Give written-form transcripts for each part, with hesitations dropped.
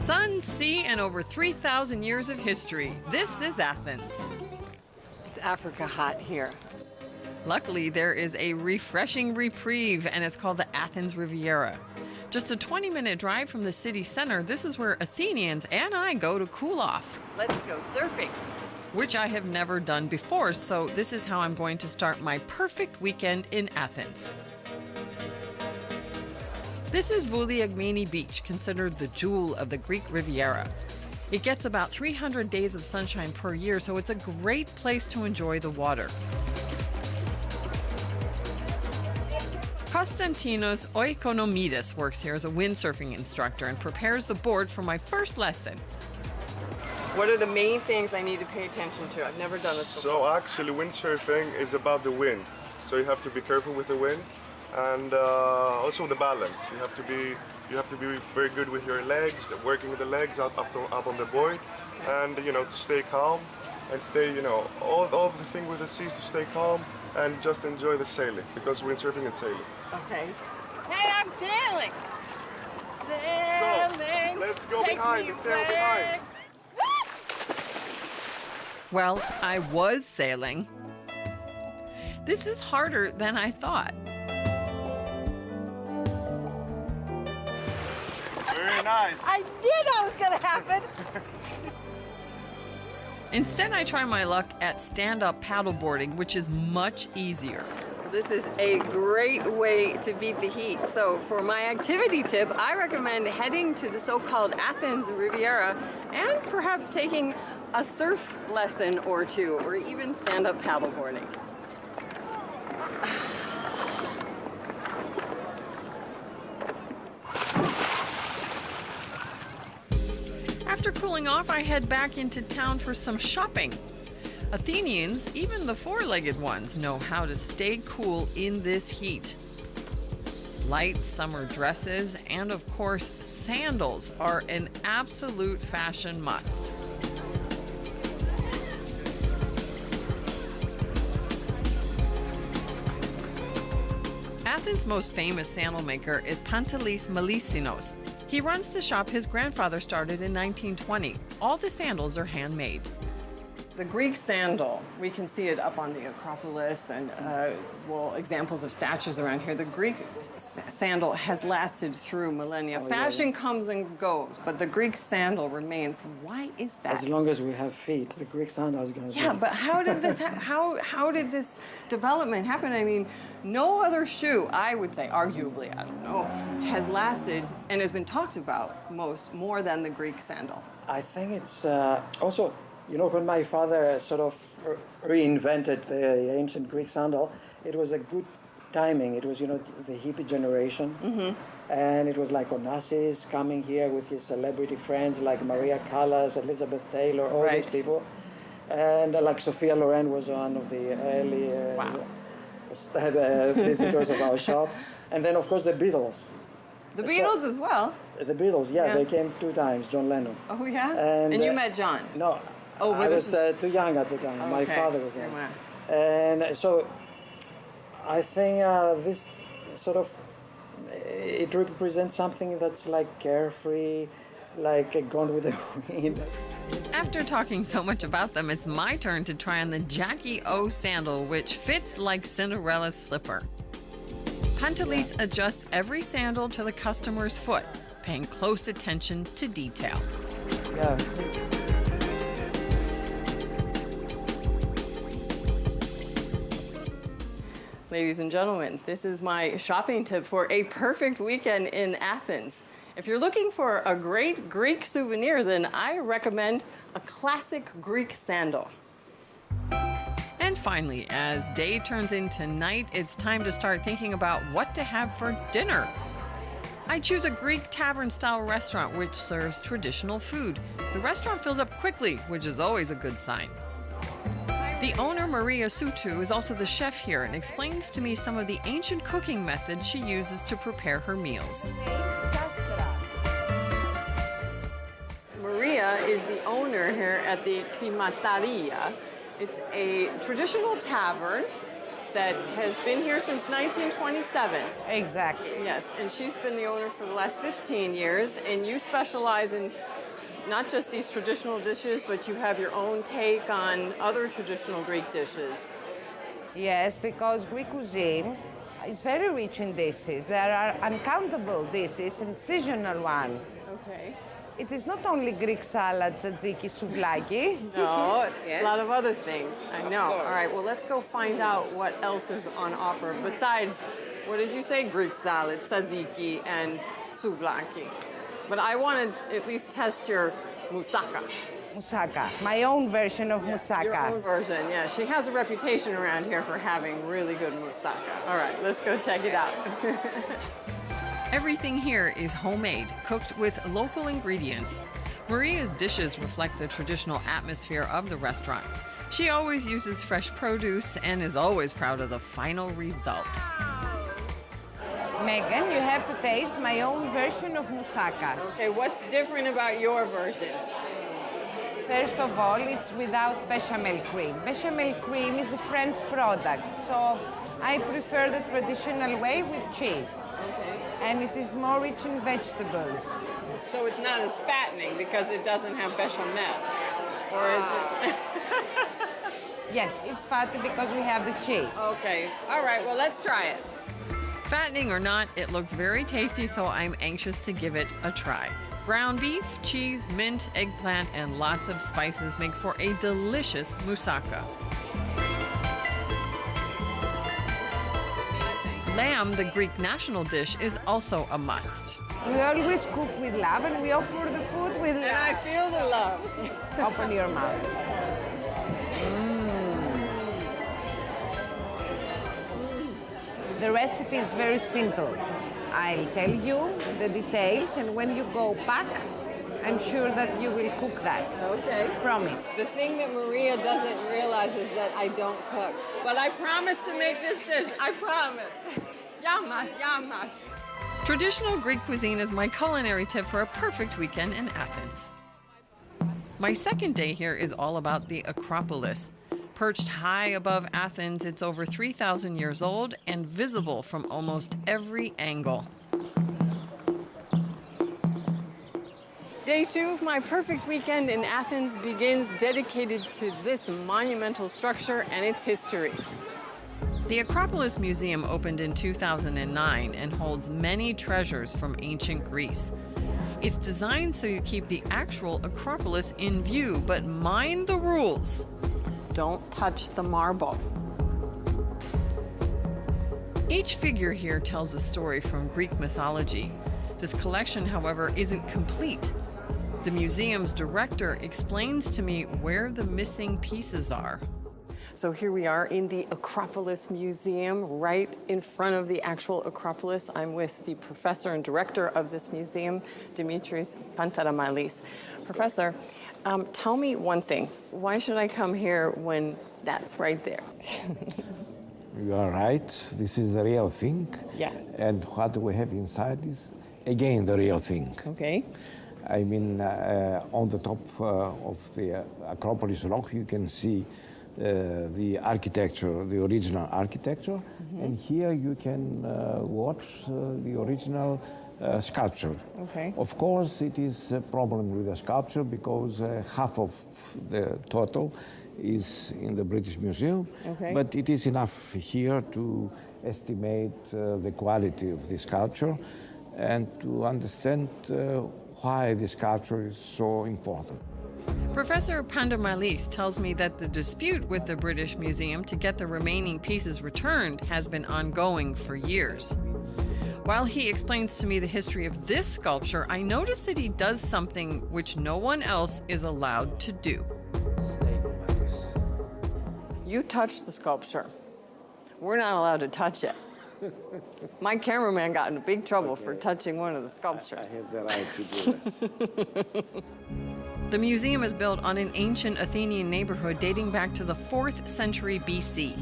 Sun, sea, and over 3,000 years of history. This is Athens. It's Africa hot here. Luckily, there is a refreshing reprieve, and it's called the Athens Riviera. Just a 20-minute drive from the city center, this is where Athenians and I go to cool off. Let's go surfing. Which I have never done before, so this is how I'm going to start my perfect weekend in Athens. This is Vouliagmeni Beach, considered the jewel of the Greek Riviera. It gets about 300 days of sunshine per year, so it's a great place to enjoy the water. Konstantinos Oikonomidis works here as a windsurfing instructor and prepares the board for my first lesson. What are the main things I need to pay attention to? I've never done this before. So actually windsurfing is about the wind. So you have to be careful with the wind and also the balance. You have to be very good with your legs, working with the legs up on the board, and to stay calm and stay all the thing with the sea is to stay calm and just enjoy the sailing, because windsurfing is sailing. Okay. Hey, I'm sailing. Sailing. So, let's go behind. Sail behind. Well, I was sailing. This is harder than I thought. Very nice. I knew that was going to happen. Instead, I try my luck at stand-up paddleboarding, which is much easier. This is a great way to beat the heat. So for my activity tip, I recommend heading to the so-called Athens Riviera and perhaps taking a surf lesson or two, or even stand-up paddleboarding. After cooling off, I head back into town for some shopping. Athenians, even the four-legged ones, know how to stay cool in this heat. Light summer dresses and, of course, sandals are an absolute fashion must. Athens' most famous sandal maker is Pantelis Melissinos. He runs the shop his grandfather started in 1920. All the sandals are handmade. The Greek sandal, we can see it up on the Acropolis and examples of statues around here. The Greek sandal has lasted through millennia. Fashion comes and goes, but the Greek sandal remains. Why is that? As long as we have feet, the Greek sandal is going to Yeah, but how did this how did this development happen? I mean, no other shoe, I would say, arguably, I don't know, has lasted and has been talked about more than the Greek sandal. I think it's also, when my father sort of reinvented the ancient Greek sandal, it was a good timing. It was, the hippie generation. Mm-hmm. And it was like Onassis coming here with his celebrity friends like Maria Callas, Elizabeth Taylor, all these people. And like Sophia Loren was one of the early visitors of our shop. And then, of course, the Beatles. The Beatles as well? The Beatles, yeah, they came 2 times, John Lennon. Oh, yeah? And you met John? No. Oh, I was too young at the time. Okay. My father was there. Wow. And so I think this sort of, it represents something that's like carefree, like gone with the wind. After talking so much about them, it's my turn to try on the Jackie O sandal, which fits like Cinderella's slipper. Pantelis adjusts every sandal to the customer's foot, paying close attention to detail. Yeah. Ladies and gentlemen, this is my shopping tip for a perfect weekend in Athens. If you're looking for a great Greek souvenir, then I recommend a classic Greek sandal. And finally, as day turns into night, it's time to start thinking about what to have for dinner. I choose a Greek tavern-style restaurant which serves traditional food. The restaurant fills up quickly, which is always a good sign. The owner, Maria Soutou, is also the chef here and explains to me some of the ancient cooking methods she uses to prepare her meals. Maria is the owner here at the Klimataria. It's a traditional tavern that has been here since 1927. Exactly. Yes, and she's been the owner for the last 15 years, and you specialize in not just these traditional dishes, but you have your own take on other traditional Greek dishes. Yes, because Greek cuisine is very rich in dishes. There are uncountable dishes and seasonal ones. Okay. It is not only Greek salad, tzatziki, souvlaki. No, Yes. a lot of other things. I know. All right, well, let's go find out what else is on offer besides, what did you say? Greek salad, tzatziki, and souvlaki. But I want to at least test your moussaka. Moussaka, my own version of moussaka. Your own version, yeah. She has a reputation around here for having really good moussaka. All right, let's go check it out. Everything here is homemade, cooked with local ingredients. Maria's dishes reflect the traditional atmosphere of the restaurant. She always uses fresh produce and is always proud of the final result. Megan, you have to taste my own version of moussaka. Okay, what's different about your version? First of all, it's without bechamel cream. Bechamel cream is a French product, so I prefer the traditional way with cheese. Okay. And it is more rich in vegetables. So it's not as fattening because it doesn't have bechamel, or is it? Yes, it's fatty because we have the cheese. Okay, all right, well, let's try it. Fattening or not, it looks very tasty, so I'm anxious to give it a try. Ground beef, cheese, mint, eggplant, and lots of spices make for a delicious moussaka. Lamb, the Greek national dish, is also a must. We always cook with love and we offer the food with And I love. feel the love. Open your mouth. The recipe is very simple. I'll tell you the details, and when you go back, I'm sure that you will cook that. Okay. Promise. The thing that Maria doesn't realize is that I don't cook. But I promise to make this dish. I promise. Yamas, yamas. Traditional Greek cuisine is my culinary tip for a perfect weekend in Athens. My second day here is all about the Acropolis. Perched high above Athens, it's over 3,000 years old and visible from almost every angle. Day 2 of my perfect weekend in Athens begins dedicated to this monumental structure and its history. The Acropolis Museum opened in 2009 and holds many treasures from ancient Greece. It's designed so you keep the actual Acropolis in view, but mind the rules. Don't touch the marble. Each figure here tells a story from Greek mythology. This collection, however, isn't complete. The museum's director explains to me where the missing pieces are. So here we are in the Acropolis Museum, right in front of the actual Acropolis. I'm with the professor and director of this museum, Dimitris Pantaramalis. Professor, tell me one thing. Why should I come here when that's right there? You are right. This is the real thing. Yeah. And what we have inside is, again, the real thing. Okay. I mean, on the top of the Acropolis rock, you can see the architecture, the original architecture. Mm-hmm. And here you can watch the original sculpture. Okay. Of course, it is a problem with the sculpture because half of the total is in the British Museum. Okay. But it is enough here to estimate the quality of the sculpture and to understand why the sculpture is so important. Professor Pandarmalis tells me that the dispute with the British Museum to get the remaining pieces returned has been ongoing for years. While he explains to me the history of this sculpture, I notice that he does something which no one else is allowed to do. You touched the sculpture. We're not allowed to touch it. My cameraman got in big trouble for touching one of the sculptures. I have the right to do that. The museum is built on an ancient Athenian neighborhood dating back to the 4th century BC.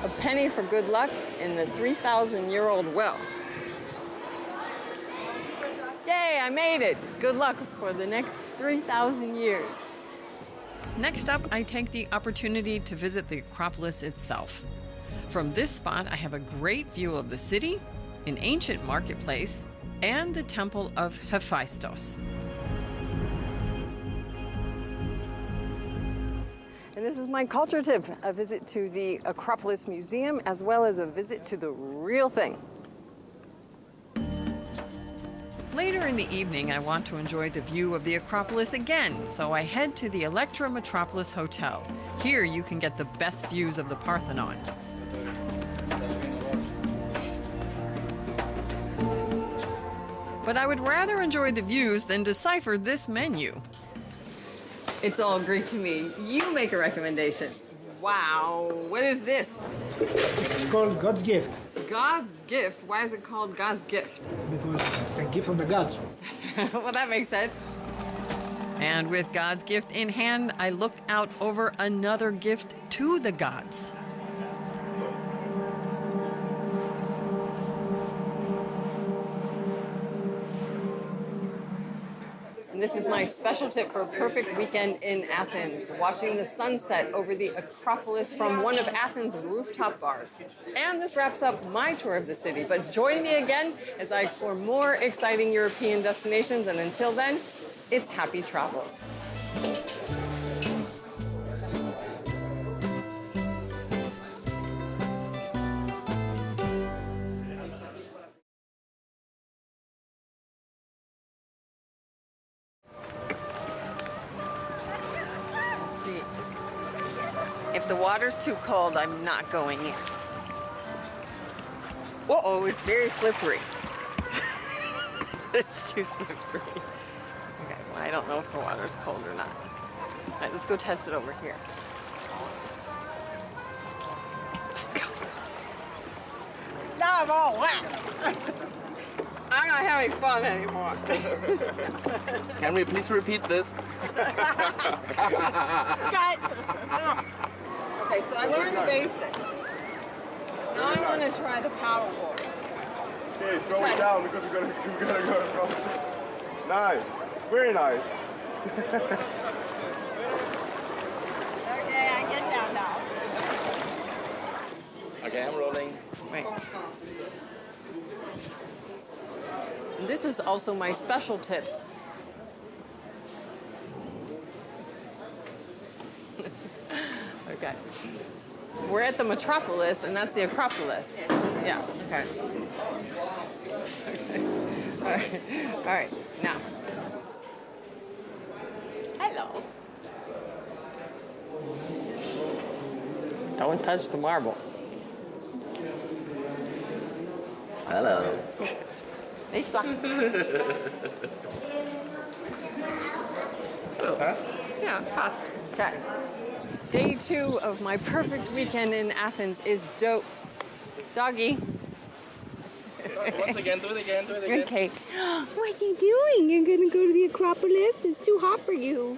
A penny for good luck in the 3,000-year-old well. Yay, I made it. Good luck for the next 3,000 years. Next up, I take the opportunity to visit the Acropolis itself. From this spot, I have a great view of the city, an ancient marketplace, and the temple of Hephaestus. And this is my culture tip, a visit to the Acropolis Museum, as well as a visit to the real thing. Later in the evening, I want to enjoy the view of the Acropolis again, so I head to the Electra Metropolis Hotel. Here you can get the best views of the Parthenon. But I would rather enjoy the views than decipher this menu. It's all Greek to me. You make a recommendation. Wow, what is this? It's called God's gift God's gift? Why is it called God's gift? because it's a gift from the gods. Well, that makes sense. And with God's gift in hand, I look out over another gift to the gods. And this is my special tip for a perfect weekend in Athens, watching the sunset over the Acropolis from one of Athens' rooftop bars. And this wraps up my tour of the city, but join me again as I explore more exciting European destinations, and until then, it's happy travels. If the water's too cold, I'm not going in. Uh-oh, it's very slippery. It's too slippery. Okay, well, I don't know if the water's cold or not. All right, let's go test it over here. Let's go. Now I'm all wet. I'm not having fun anymore. Can we please repeat this? Cut. Okay, so I learned the basics. Now I want to try the paddleboard. Okay, throw it down because we're gonna go across. Nice, very nice. Okay, I get down now. Okay, I'm rolling. Wait. And this is also my special tip. Okay. We're at the Metropolis, and that's the Acropolis. Yeah, okay. All right, now. Hello. Don't touch the marble. Hello. They fly. Fast? Yeah, fast. Okay. Day 2 of my perfect weekend in Athens is dope. Doggy. Once again, do it again, do it again. Okay. What are you doing? You're gonna go to the Acropolis? It's too hot for you.